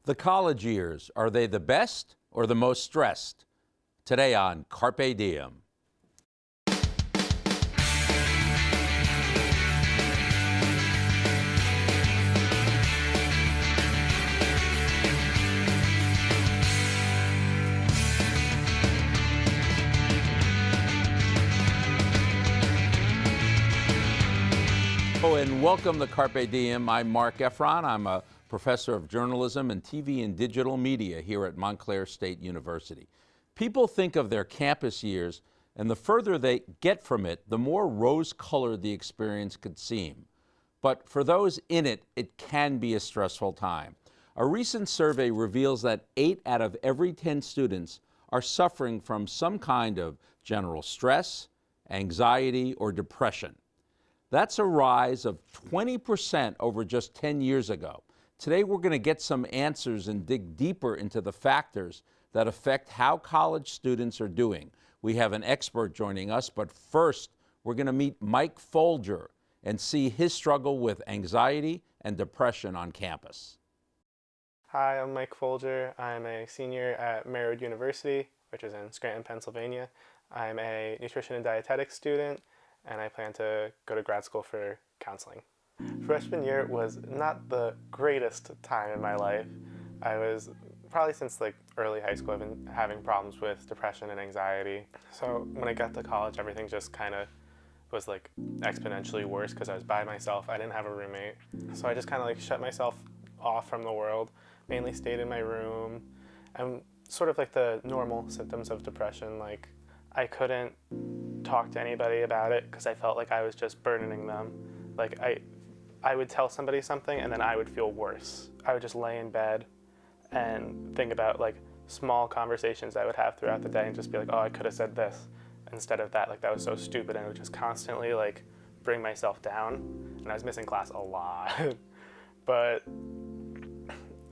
The college years, are they the best or the most stressed? Today on Carpe Diem. And welcome to Carpe Diem. I'm Mark Effron. I'm a professor of journalism and TV and digital media here at Montclair State University. People think of their campus years, and the further they get from it, the more rose-colored the experience could seem. But for those in it, it can be a stressful time. A recent survey reveals that 8 out of every 10 students are suffering from some kind of general stress, anxiety, or depression. That's a rise of 20% over just 10 years ago. Today we're going to get some answers and dig deeper into the factors that affect how college students are doing. We have an expert joining us, but first we're going to meet Mike Folger and see his struggle with anxiety and depression on campus. Hi, I'm Mike Folger. I'm a senior at Maria University, which is in Scranton, Pennsylvania. I'm a nutrition and dietetics student, and I plan to go to grad school for counseling. Freshman year was not the greatest time in my life. I was, probably since early high school, I've been having problems with depression and anxiety. So when I got to college, everything just kind of was exponentially worse because I was by myself. I didn't have a roommate. So I just kind of shut myself off from the world, mainly stayed in my room. And sort of the normal symptoms of depression, I couldn't talk to anybody about it because I felt like I was just burdening them. I would tell somebody something and then I would feel worse. I would just lay in bed and think about small conversations I would have throughout the day and just be like, oh, I could have said this instead of that. That was so stupid, and I would just constantly bring myself down. And I was missing class a lot. But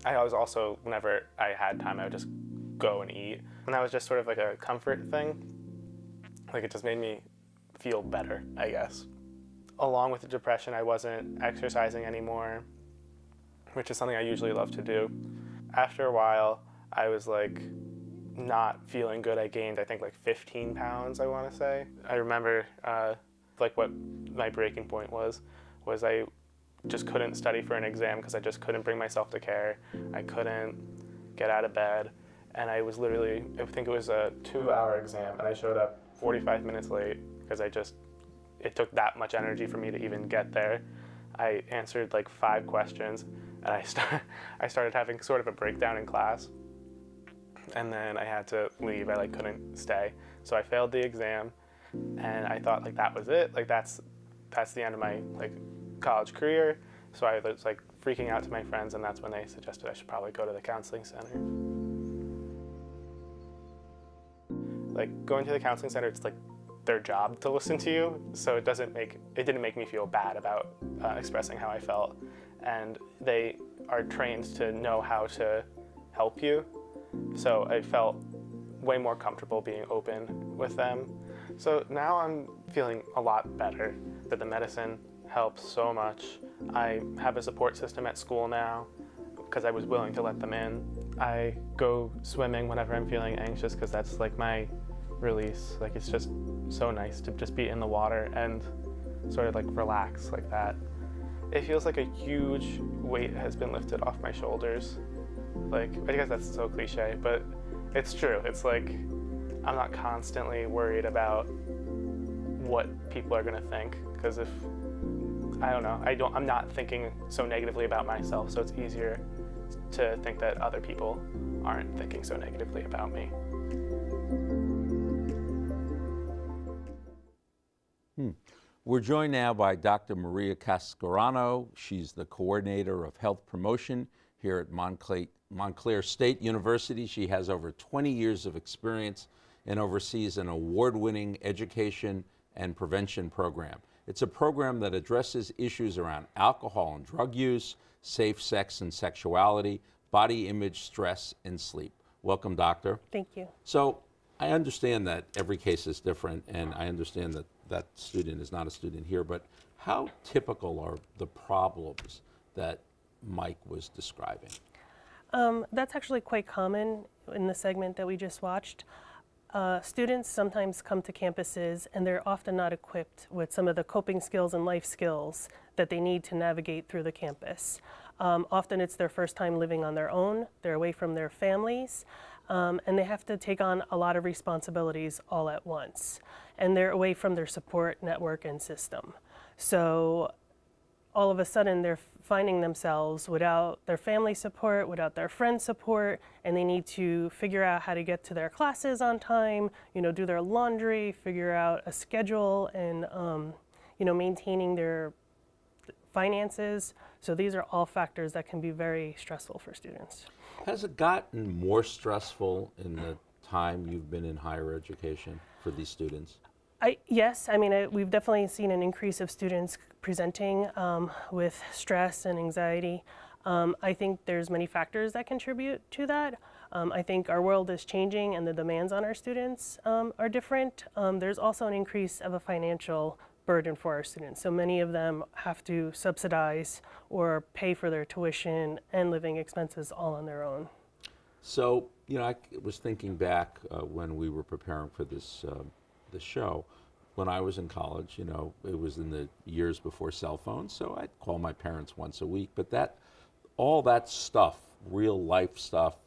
I was also, whenever I had time, I would just go and eat. And that was just sort of a comfort thing. It just made me feel better, I guess. Along with the depression, I wasn't exercising anymore, which is something I usually love to do. After a while, I was not feeling good. I gained, I think 15 pounds, I want to say. I remember what my breaking point was I just couldn't study for an exam because I just couldn't bring myself to care. I couldn't get out of bed. And I was literally, I think it was a 2-hour exam, and I showed up 45 minutes late because it took that much energy for me to even get there. I answered 5 questions, and I started having sort of a breakdown in class, and then I had to leave. I couldn't stay, so I failed the exam, and I thought that was it. That's the end of my college career. So I was freaking out to my friends, and that's when they suggested I should probably go to the counseling center. Going to the counseling center, it's their job to listen to you, so it didn't make me feel bad about expressing how I felt. And they are trained to know how to help you, so I felt way more comfortable being open with them. So now I'm feeling a lot better, that the medicine helps so much. I have a support system at school now because I was willing to let them in. I go swimming whenever I'm feeling anxious because that's my release. It's just so nice to just be in the water and sort of relax like that. It feels like a huge weight has been lifted off my shoulders. I guess that's so cliche, but it's true. It's I'm not constantly worried about what people are gonna think, because if, I don't know, I'm not thinking so negatively about myself, so it's easier to think that other people aren't thinking so negatively about me. We're joined now by Dr. Maria Cascarano. She's the coordinator of health promotion here at Montclair State University. She has over 20 years of experience and oversees an award-winning education and prevention program. It's a program that addresses issues around alcohol and drug use, safe sex and sexuality, body image, stress, and sleep. Welcome, doctor. Thank you. So I understand that every case is different, and I understand that that student is not a student here, but how typical are the problems that Mike was describing? That's actually quite common in the segment that we just watched. Students sometimes come to campuses and they're often not equipped with some of the coping skills and life skills that they need to navigate through the campus. Often it's their first time living on their own, they're away from their families, and they have to take on a lot of responsibilities all at once. And they're away from their support network and system. So all of a sudden they're finding themselves without their family support, without their friend support, and they need to figure out how to get to their classes on time, do their laundry, figure out a schedule, and maintaining their finances. So these are all factors that can be very stressful for students. Has it gotten more stressful in the time you've been in higher education for these students? Yes, we've definitely seen an increase of students presenting with stress and anxiety. I think there's many factors that contribute to that. I think our world is changing and the demands on our students are different. There's also an increase of a financial burden for our students. So many of them have to subsidize or pay for their tuition and living expenses all on their own. So, I was thinking back when we were preparing for this show. When I was in college, it was in the years before cell phones, so I'd call my parents once a week. But all that stuff, real life stuff,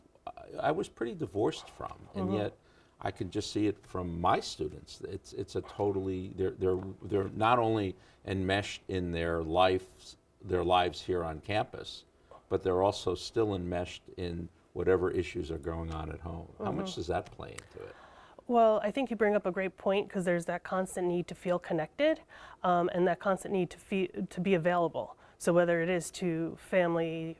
I was pretty divorced from, and yet I could just see it from my students. It's a totally they're not only enmeshed in their lives here on campus, but they're also still enmeshed in whatever issues are going on at home. How much does that play into it? Well, I think you bring up a great point because there's that constant need to feel connected and that constant need to be available. So whether it is to family,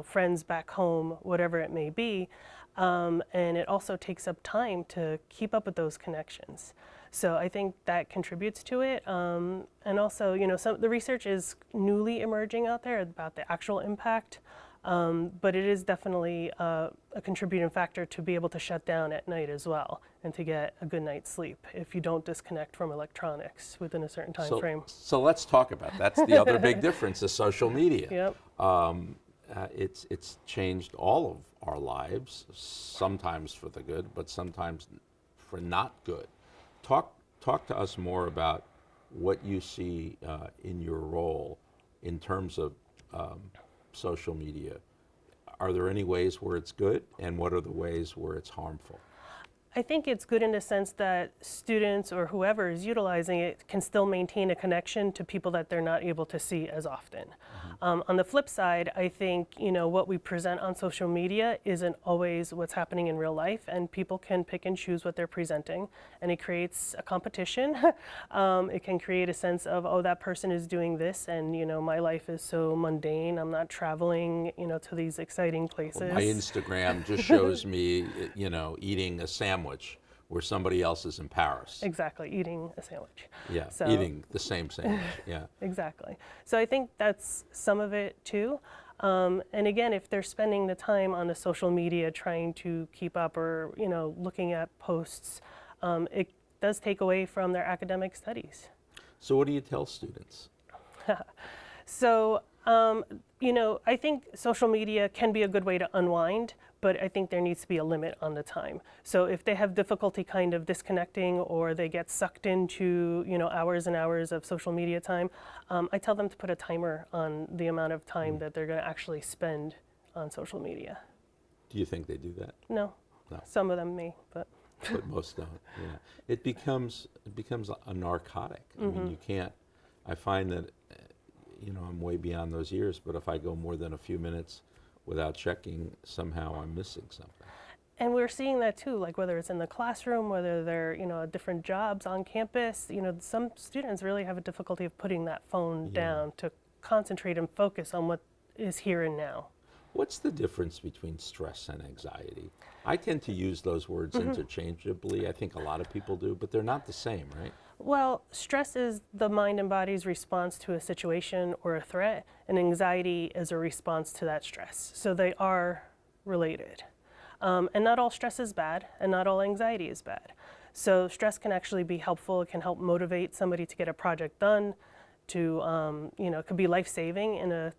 friends back home, whatever it may be, and it also takes up time to keep up with those connections. So I think that contributes to it. And also, the research is newly emerging out there about the actual impact. But it is definitely a contributing factor to be able to shut down at night as well and to get a good night's sleep if you don't disconnect from electronics within a certain time frame. So let's talk about that. That's the other big difference, is social media. Yep. It's changed all of our lives, sometimes for the good, but sometimes for not good. Talk to us more about what you see in your role in terms of social media. Are there any ways where it's good, and what are the ways where it's harmful? I think it's good in the sense that students or whoever is utilizing it can still maintain a connection to people that they're not able to see as often. On the flip side, I think what we present on social media isn't always what's happening in real life, and people can pick and choose what they're presenting, and it creates a competition. It can create a sense of, oh, that person is doing this, and my life is so mundane. I'm not traveling, to these exciting places. Well, my Instagram just shows me, eating a sandwich where somebody else is in Paris. Exactly, eating a sandwich. Yeah, so, eating the same sandwich, yeah. Exactly. So I think that's some of it too. And again, if they're spending the time on the social media trying to keep up or, looking at posts, it does take away from their academic studies. So what do you tell students? So, I think social media can be a good way to unwind, but I think there needs to be a limit on the time. So if they have difficulty kind of disconnecting or they get sucked into, hours and hours of social media time, I tell them to put a timer on the amount of time that they're going to actually spend on social media. Do you think they do that? No. No. Some of them may, but most don't. Yeah. It becomes a narcotic. I mean, you can't. I find that I'm way beyond those years, but if I go more than a few minutes without checking, somehow I'm missing something. And we're seeing that too, like whether it's in the classroom, whether they're, different jobs on campus, some students really have a difficulty of putting that phone down to concentrate and focus on what is here and now. What's the difference between stress and anxiety? I tend to use those words interchangeably. I think a lot of people do, but they're not the same, right? Well, stress is the mind and body's response to a situation or a threat, and anxiety is a response to that stress. So they are related. And not all stress is bad, and not all anxiety is bad. So stress can actually be helpful. It can help motivate somebody to get a project done, it could be life-saving in a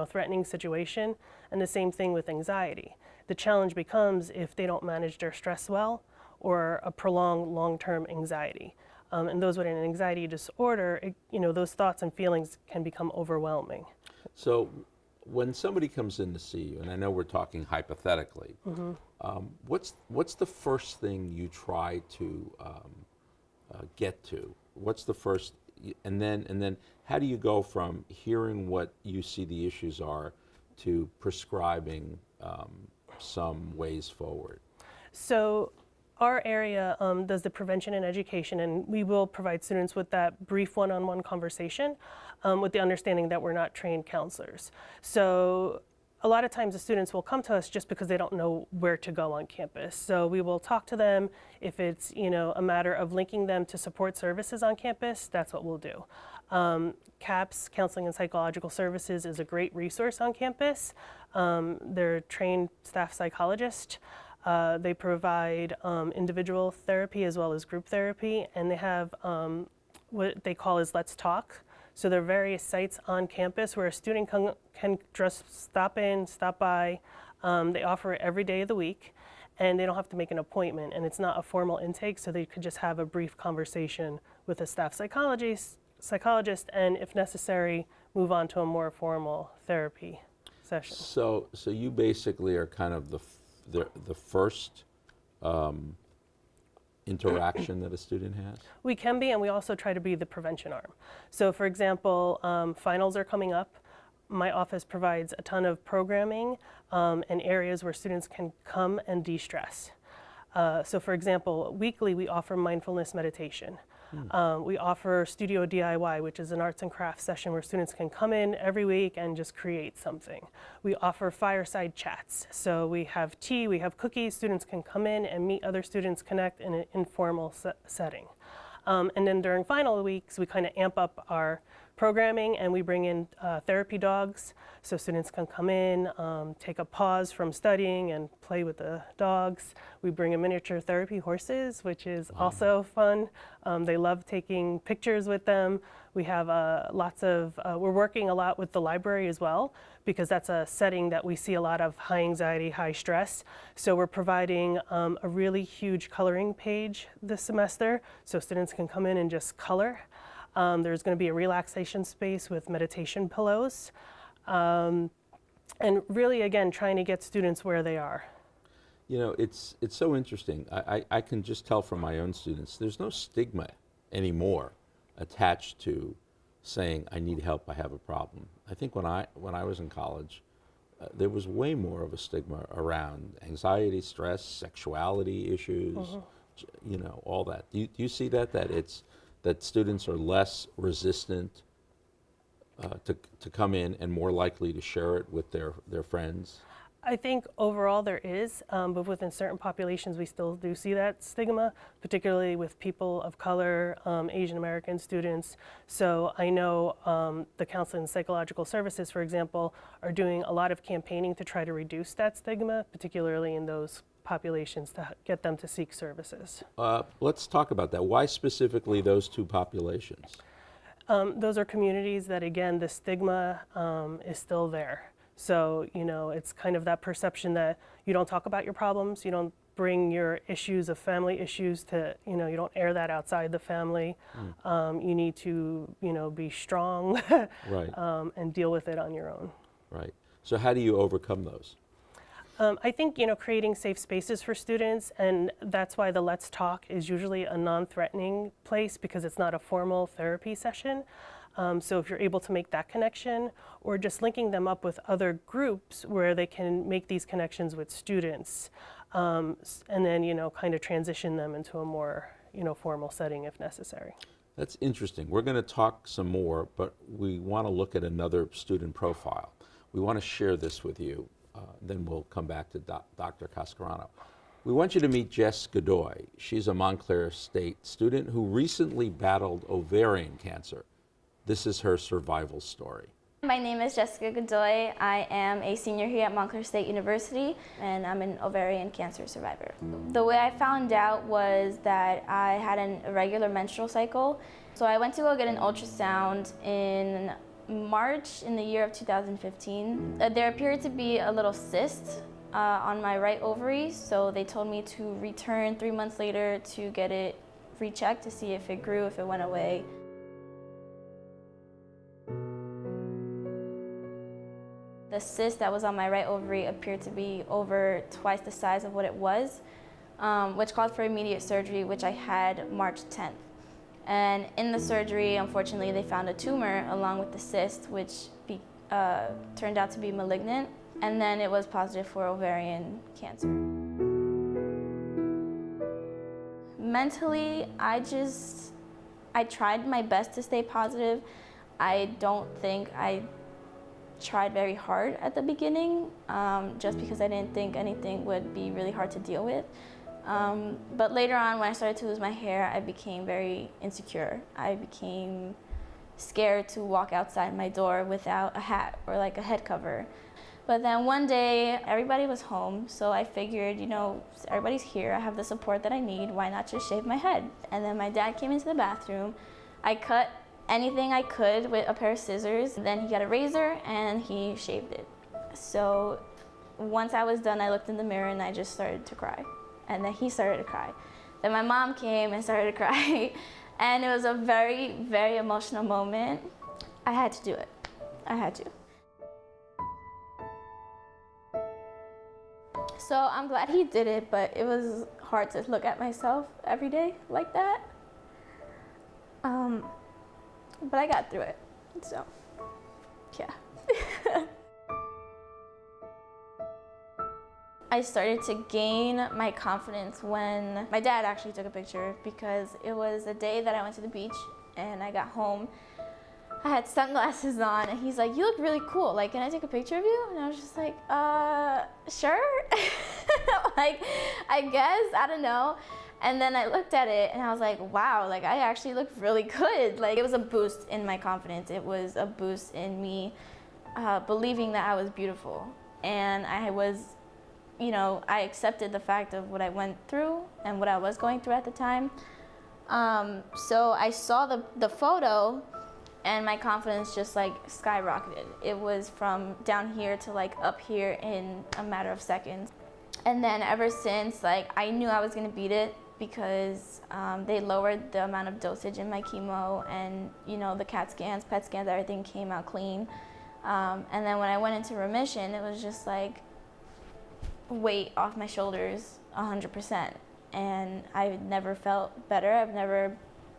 threatening situation, and the same thing with anxiety. The challenge becomes if they don't manage their stress well or a prolonged long-term anxiety. And those with an anxiety disorder, those thoughts and feelings can become overwhelming. So when somebody comes in to see you, and I know we're talking hypothetically, what's the first thing you try to get to? What's the first, and then how do you go from hearing what you see the issues are to prescribing some ways forward? So our area does the prevention and education, and we will provide students with that brief one-on-one conversation with the understanding that we're not trained counselors. So a lot of times the students will come to us just because they don't know where to go on campus. So we will talk to them. If it's a matter of linking them to support services on campus, that's what we'll do. CAPS, Counseling and Psychological Services, is a great resource on campus. They're trained staff psychologists. They provide individual therapy as well as group therapy, and they have what they call is Let's Talk. So there are various sites on campus where a student can just stop in, stop by. They offer it every day of the week, and they don't have to make an appointment, and it's not a formal intake, so they could just have a brief conversation with a staff psychologist, and if necessary, move on to a more formal therapy session. So you basically are kind of the first interaction that a student has? We can be, and we also try to be the prevention arm. So for example, finals are coming up. My office provides a ton of programming and areas where students can come and de-stress. So for example, weekly we offer mindfulness meditation. We offer Studio DIY, which is an arts and crafts session where students can come in every week and just create something. We offer fireside chats. So we have tea, we have cookies, students can come in and meet other students, connect in an informal setting. And then during final weeks, we kind of amp up our programming and we bring in therapy dogs. So students can come in, take a pause from studying and play with the dogs. We bring in miniature therapy horses, which is also fun. They love taking pictures with them. We have we're working a lot with the library as well, because that's a setting that we see a lot of high anxiety, high stress. So we're providing a really huge coloring page this semester, so students can come in and just color. There's going to be a relaxation space with meditation pillows. And really, again, trying to get students where they are. It's so interesting. I can just tell from my own students, there's no stigma anymore attached to saying, I need help, I have a problem. I think when I was in college, there was way more of a stigma around anxiety, stress, sexuality issues, all that. Do you see that students are less resistant to come in and more likely to share it with their friends? I think overall there is, but within certain populations we still do see that stigma, particularly with people of color, Asian American students. So I know the Counseling and Psychological Services, for example, are doing a lot of campaigning to try to reduce that stigma, particularly in those populations, to get them to seek services. Let's talk about that. Why specifically those two populations? Those are communities that, again, the stigma is still there. So, it's kind of that perception that you don't talk about your problems, you don't bring your issues of family issues to, you don't air that outside the family. You need to, be strong Right. And deal with it on your own. Right. So how do you overcome those? I think, creating safe spaces for students, and that's why the Let's Talk is usually a non-threatening place, because it's not a formal therapy session. So if you're able to make that connection, or just linking them up with other groups where they can make these connections with students, and then, kind of transition them into a more, formal setting if necessary. That's interesting. We're going to talk some more, but we want to look at another student profile. We want to share this with you. Then we'll come back to Dr. Cascarano. We want you to meet Jess Godoy. She's a Montclair State student who recently battled ovarian cancer. This is her survival story. My name is Jessica Godoy. I am a senior here at Montclair State University, and I'm an ovarian cancer survivor. The way I found out was that I had an irregular menstrual cycle. So I went to go get an ultrasound in March in the year of 2015. There appeared to be a little cyst on my right ovary, so they told me to return 3 months later to get it rechecked to see if it grew, if it went away. The cyst that was on my right ovary appeared to be over twice the size of what it was, which called for immediate surgery, which I had March 10th. And in the surgery, unfortunately, they found a tumor along with the cyst, which turned out to be malignant, and then it was positive for ovarian cancer. Mentally, I tried my best to stay positive. I don't think I tried very hard at the beginning, just because I didn't think anything would be really hard to deal with. But later on, when I started to lose my hair, I became very insecure. I became scared to walk outside my door without a hat or like a head cover. But then one day, everybody was home, so I figured, you know, everybody's here, I have the support that I need, why not just shave my head? And then my dad came into the bathroom. I cut anything I could with a pair of scissors. Then he got a razor and he shaved it. So once I was done, I looked in the mirror and I just started to cry. And then he started to cry. Then my mom came and started to cry. And it was a very, very emotional moment. I had to do it. I had to. So I'm glad he did it, but it was hard to look at myself every day like that. But I got through it, so yeah. I started to gain my confidence when my dad actually took a picture, because it was the day that I went to the beach and I got home. I had sunglasses on and he's like, "You look really cool. Like, can I take a picture of you?" And I was just like, sure. Like, I guess, I don't know. And then I looked at it and I was like, wow, like I actually look really good. Like, it was a boost in my confidence. It was a boost in me believing that I was beautiful. And I was, you know, I accepted the fact of what I went through and what I was going through at the time. So I saw the photo and my confidence just like skyrocketed. It was from down here to like up here in a matter of seconds. And then ever since, like, I knew I was gonna beat it, because they lowered the amount of dosage in my chemo, and you know, the CAT scans, PET scans, everything came out clean. And then when I went into remission, it was just like weight off my shoulders 100%. And I've never felt better. I've never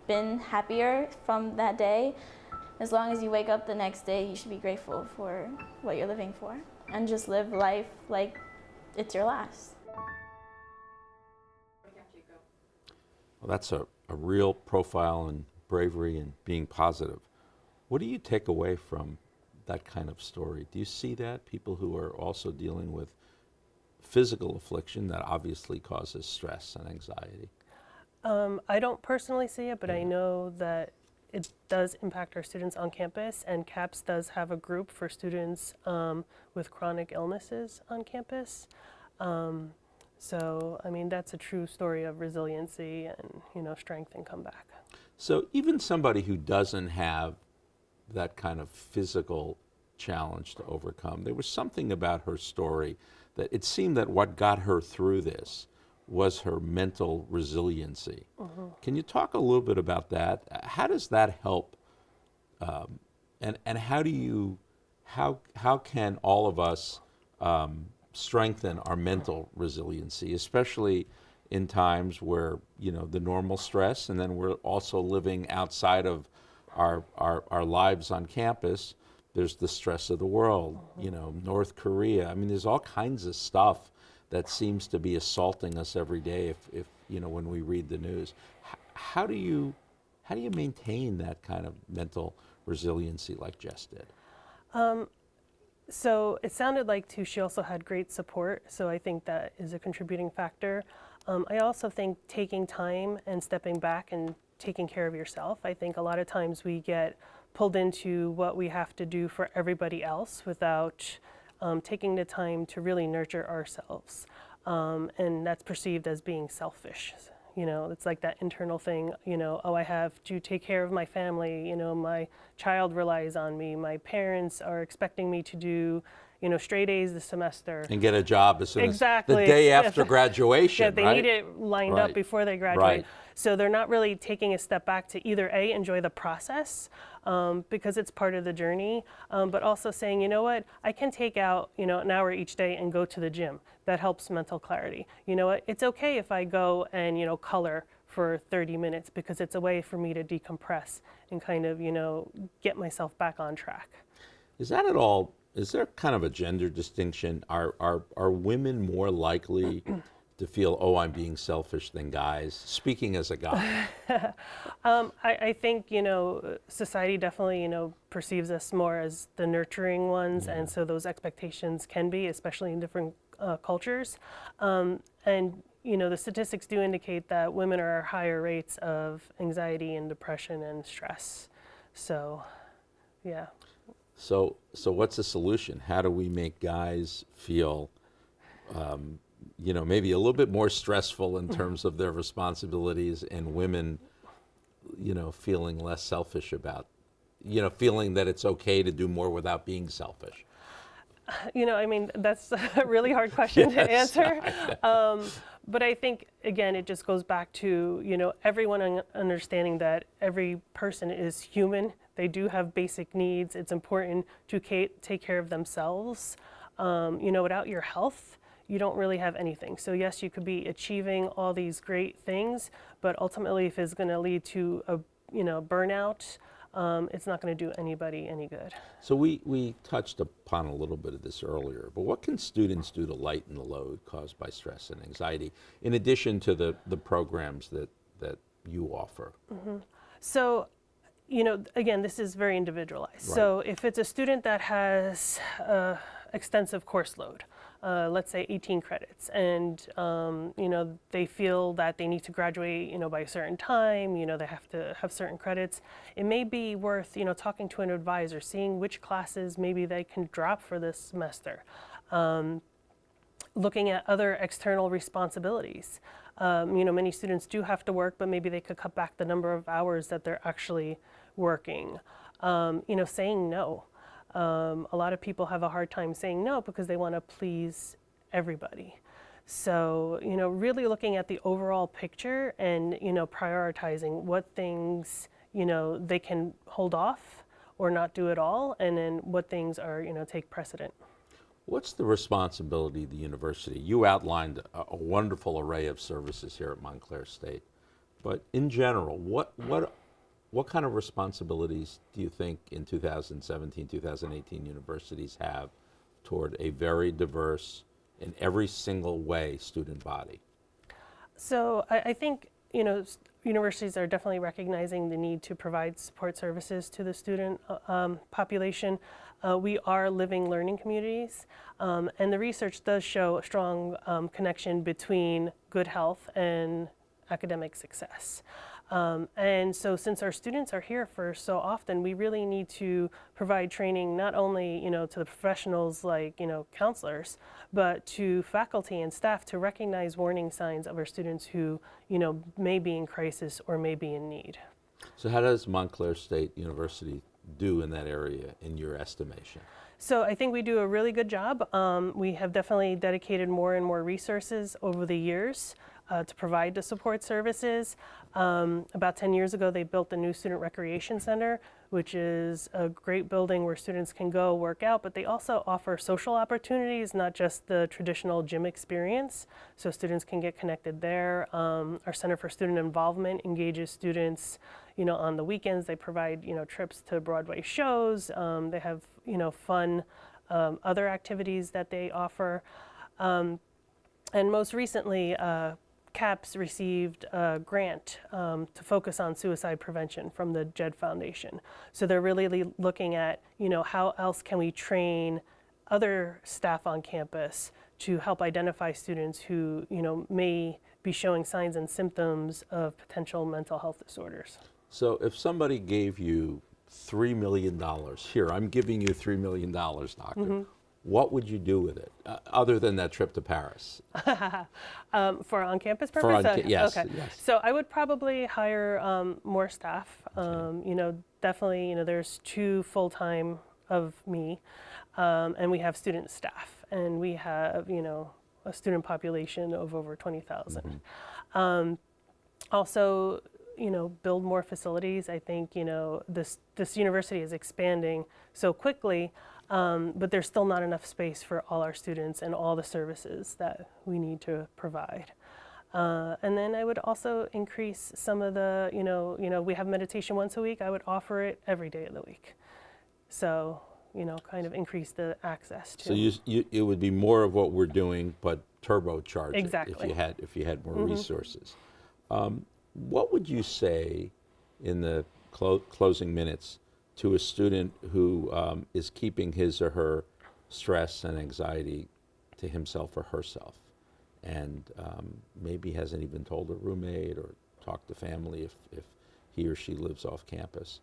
been happier from that day. As long as you wake up the next day, you should be grateful for what you're living for, and just live life like it's your last. Well, that's a real profile in bravery and being positive. What do you take away from that kind of story? Do you see that? People who are also dealing with physical affliction that obviously causes stress and anxiety? I don't personally see it, but I know that it does impact our students on campus, and CAPS does have a group for students with chronic illnesses on campus. So, I mean, that's a true story of resiliency and, you know, strength and comeback. So even somebody who doesn't have that kind of physical challenge to overcome, there was something about her story that it seemed that what got her through this was her mental resiliency. Mm-hmm. Can you talk a little bit about that? How does that help? And how can all of us strengthen our mental resiliency, especially in times where, you know, the normal stress, and then we're also living outside of our lives on campus. There's the stress of the world, you know, North Korea. I mean, there's all kinds of stuff that seems to be assaulting us every day if you know, when we read the news. How do you maintain that kind of mental resiliency like Jess did? So it sounded like too, she also had great support, so I think that is a contributing factor. I also think taking time and stepping back and taking care of yourself. I think a lot of times we get pulled into what we have to do for everybody else without taking the time to really nurture ourselves. And that's perceived as being selfish, It's like that internal thing, oh, I have to take care of my family, my child relies on me, my parents are expecting me to do, straight A's this semester. And get a job as soon Exactly. as the day after graduation, Yeah, they right? need it lined Right. up before they graduate. Right. So they're not really taking a step back to either A, enjoy the process, because it's part of the journey, but also saying, you know what, I can take out, an hour each day and go to the gym. That helps mental clarity. You know what, it's okay if I go and, color for 30 minutes because it's a way for me to decompress and kind of, get myself back on track. Is that at all, is there kind of a gender distinction? Are women more likely to feel, oh, I'm being selfish than guys? Speaking as a guy. I think, society definitely, perceives us more as the nurturing ones, and so those expectations can be, especially in different cultures. And, the statistics do indicate that women are at higher rates of anxiety and depression and stress. So, yeah. So what's the solution? How do we make guys feel, maybe a little bit more stressful in terms of their responsibilities, and women, feeling less selfish about, feeling that it's okay to do more without being selfish? That's a really hard question to answer. But I think, again, it just goes back to, everyone understanding that every person is human. They do have basic needs. It's important to take care of themselves. Without your health, you don't really have anything. So yes, you could be achieving all these great things, but ultimately if it's going to lead to a, burnout, it's not going to do anybody any good. So we touched upon a little bit of this earlier, but what can students do to lighten the load caused by stress and anxiety, in addition to the programs that you offer? Mm-hmm. So, again, this is very individualized. Right. So if it's a student that has extensive course load, let's say 18 credits, and they feel that they need to graduate, by a certain time, they have to have certain credits, it may be worth, talking to an advisor, seeing which classes maybe they can drop for this semester, looking at other external responsibilities. Many students do have to work, but maybe they could cut back the number of hours that they're actually working. Saying no. A lot of people have a hard time saying no because they want to please everybody. So, really looking at the overall picture and, prioritizing what things, they can hold off or not do at all, and then what things are, take precedent. What's the responsibility of the university? You outlined a wonderful array of services here at Montclair State, but in general, what kind of responsibilities do you think in 2017, 2018 universities have toward a very diverse, in every single way, student body? So I think, universities are definitely recognizing the need to provide support services to the student population. We are living learning communities, and the research does show a strong connection between good health and academic success. And so since our students are here for so often, we really need to provide training not only, to the professionals like, counselors, but to faculty and staff to recognize warning signs of our students who, may be in crisis or may be in need. So how does Montclair State University do in that area, in your estimation? So I think we do a really good job. We have definitely dedicated more and more resources over the years to provide the support services. About 10 years ago, they built the new Student Recreation Center, which is a great building where students can go work out, but they also offer social opportunities, not just the traditional gym experience. So students can get connected there. Our Center for Student Involvement engages students, on the weekends. They provide, trips to Broadway shows. They have, fun other activities that they offer. And most recently, CAPS received a grant to focus on suicide prevention from the JED Foundation. So they're really looking at, how else can we train other staff on campus to help identify students who, may be showing signs and symptoms of potential mental health disorders. So if somebody gave you $3 million, here, I'm giving you $3 million, doctor, what would you do with it, other than that trip to Paris? For on-campus For purpose? yes, Okay. yes. So I would probably hire more staff. Definitely, there's 2 full-time of me, and we have student staff, and we have, a student population of over 20,000. Also, build more facilities. I think, this university is expanding so quickly, but there's still not enough space for all our students and all the services that we need to provide. And then I would also increase some of the, we have meditation once a week. I would offer it every day of the week. So, kind of increase the access to. So it would be more of what we're doing, but turbocharge it Exactly. if you had more resources. What would you say in the closing minutes to a student who is keeping his or her stress and anxiety to himself or herself, and maybe hasn't even told a roommate or talked to family if he or she lives off campus?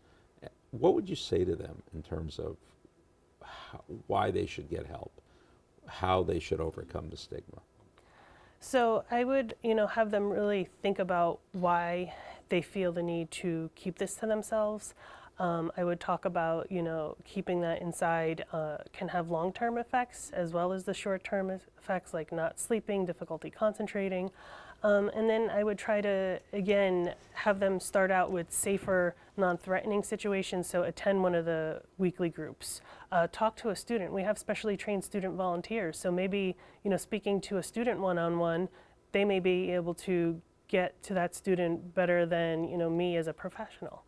What would you say to them in terms of why they should get help, how they should overcome the stigma? So I would, have them really think about why they feel the need to keep this to themselves. I would talk about, keeping that inside can have long-term effects as well as the short-term effects like not sleeping, difficulty concentrating. And then I would try to, again, have them start out with safer, non-threatening situations. So attend one of the weekly groups. Talk to a student. We have specially trained student volunteers. So maybe, speaking to a student one-on-one, they may be able to get to that student better than, me as a professional.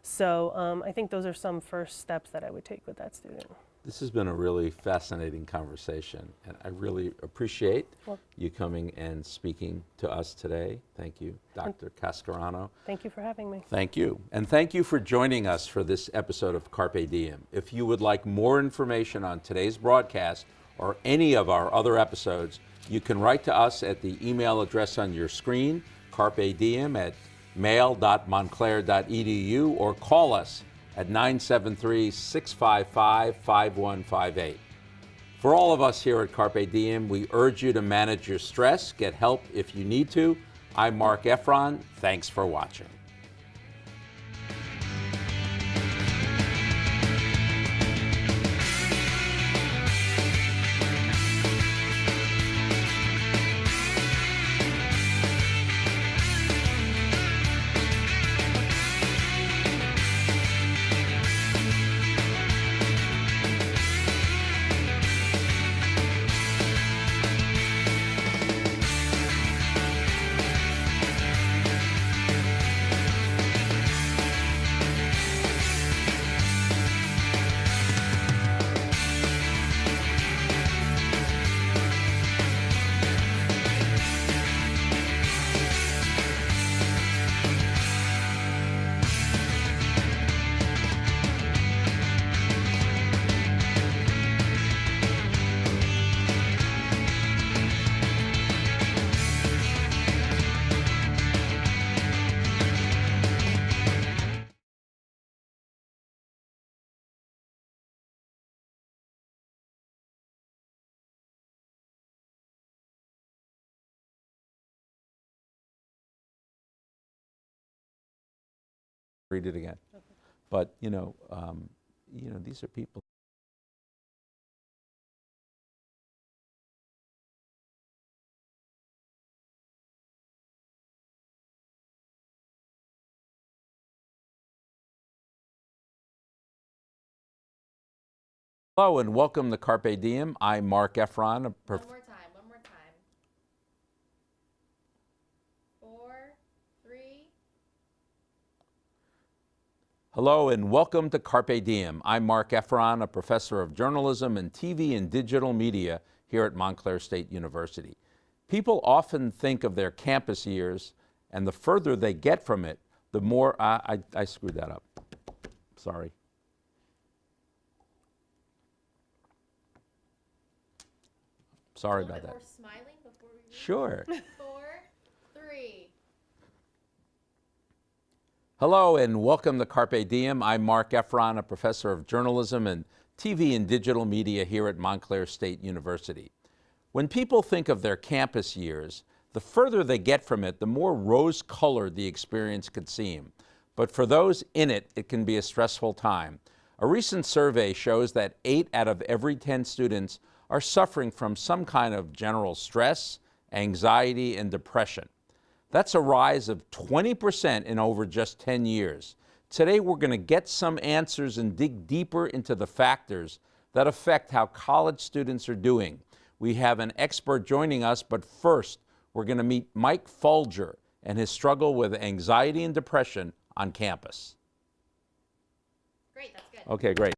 So I think those are some first steps that I would take with that student. This has been a really fascinating conversation, and I really appreciate you coming and speaking to us today. Thank you, Dr. Cascarano. Thank you for having me. Thank you. And thank you for joining us for this episode of Carpe Diem. If you would like more information on today's broadcast or any of our other episodes, you can write to us at the email address on your screen, carpediem@mail.montclair.edu, or call us at 973-655-5158. For all of us here at Carpe Diem, we urge you to manage your stress, get help if you need to. I'm Mark Effron. Thanks for watching. Read it again. Okay. But, these are people. Hello and welcome to Carpe Diem. I'm Mark Effron. One more time. 4, 3. Hello and welcome to Carpe Diem. I'm Mark Effron, a professor of journalism and TV and digital media here at Montclair State University. People often think of their campus years, and the further they get from it, the more, I screwed that up. Sorry. Sorry about that. More smiling before we read. Sure. 4, 3. Hello and welcome to Carpe Diem. I'm Mark Effron, a professor of journalism and TV and digital media here at Montclair State University. When people think of their campus years, the further they get from it, the more rose-colored the experience could seem. But for those in it, it can be a stressful time. A recent survey shows that 8 out of every 10 students are suffering from some kind of general stress, anxiety, and depression. That's a rise of 20% in over just 10 years. Today, we're going to get some answers and dig deeper into the factors that affect how college students are doing. We have an expert joining us, but first, we're going to meet Mike Folger and his struggle with anxiety and depression on campus. Great, that's good. Okay, great.